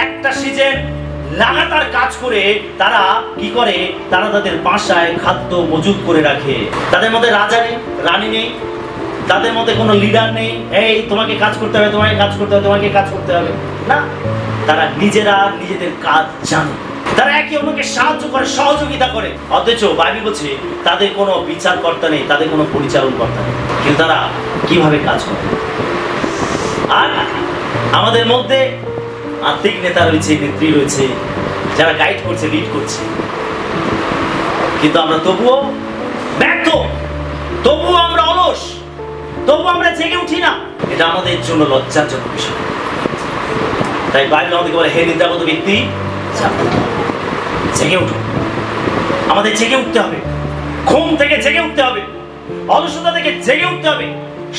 S1: একটা সিজন লাগাতার কাজ করে তারা কি করে, তারা তাদের বাসায় খাদ্য মজুত করে রাখে। তাদের মধ্যে রাজা নেই, রানী নেই, তাদের মধ্যে কোনো লিডার নেই, এই তোমাকে কাজ করতে হবে, তোমাকে কাজ করতে হবে, তোমাকে কাজ করতে হবে না। তারা নিজেরা নিজেদের কাজ জানে, তারা একে অন্যকে সাহায্য করে, সহযোগিতা করে। অথচ বাইবেল বলছে তাদের কোনো বিচারকর্তা নেই, তাদের কোনো পরিচালনকর্তা নেই, কিন্তু তারা কিভাবে কাজ করে। আর আমাদের মধ্যে আত্মিক নেতা রয়েছে, নেত্রী রয়েছে, যারা গাইড করছে, লিড করছে, কিন্তু আমরা তবুও ব্যর্থ, তবুও আমরা অলস, তবুও আমরা জেগে উঠি না। এটা আমাদের জন্য লজ্জাজনক বিষয়। তাই বাইবেল আমাদেরকে বলে, হে নিদ্রাগত ব্যক্তি, জেগে উঠো। আমাদের জেগে উঠতে হবে, ঘুম থেকে জেগে উঠতে হবে, অলসতা থেকে জেগে উঠতে হবে,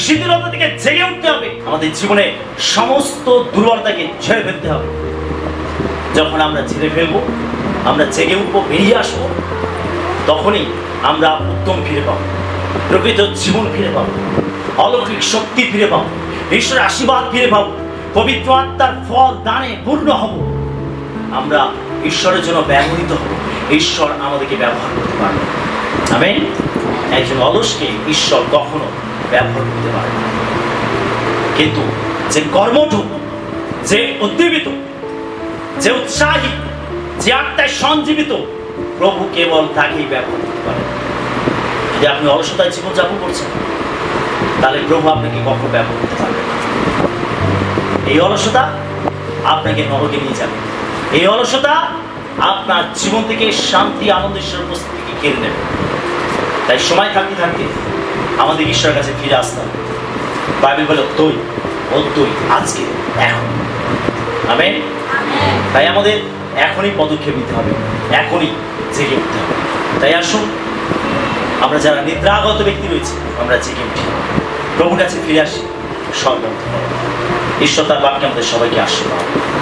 S1: শিথিলতা থেকে জেগে উঠতে হবে। আমাদের জীবনে সমস্ত দুর্বলতাকে ঝেড়ে ফেলতে হবে। যখন আমরা ঝেড়ে ফেলবো, আমরা জেগে উঠবো, বেরিয়ে আসবো, তখনই আমরা উত্তম ফিরে পাবো, প্রকৃত জীবন ফিরে পাবো, অলৌকিক শক্তি ফিরে পাবো, ঈশ্বরের আশীর্বাদ ফিরে পাবো, পবিত্র আত্মার ফল দানে পূর্ণ হব। আমরা ঈশ্বরের জন্য ব্যবহৃত হব, ঈশ্বর আমাদেরকে ব্যবহার করতে পারবে। আমেন। একজন অলসকে ঈশ্বর কখনো ব্যবহার করতে পারে না, কিন্তু যে কর্মঠ, যে উদ্দীপিত, যে উৎসাহী, যে আত্মায় সঞ্জীবিত, প্রভু কেবল তাকেই ব্যবহার করতে পারে। যদি আপনি অলসতায় জীবনযাপন করছেন, তাহলে প্রভু আপনাকে কখনো ব্যবহার করতে পারবে না। এই অলসতা আপনাকে নরকে নিয়ে যাবে, এই অলসতা আপনার জীবন থেকে শান্তি, আনন্দ, ঈশ্বরের উপস্থিতিকে কেড়ে নেবে। তাই সময় থাকতে থাকতে আমাদের ঈশ্বরের কাছে ফিরে আসতাম। বাইবেল বলে তুই আজকে এখন। আমেন। তাই আমাদের এখনই পদক্ষেপ নিতে হবে, এখনই জেগে উঠতে হবে। তাই আসুন আমরা যারা নিদ্রাগত ব্যক্তি রয়েছে আমরা জেগে উঠি, প্রভুর কাছে ফিরে আসি। সর্বন্ত ঈশ্বর তার বাক্যে আমাদের সবাইকে আশীর্বাদ।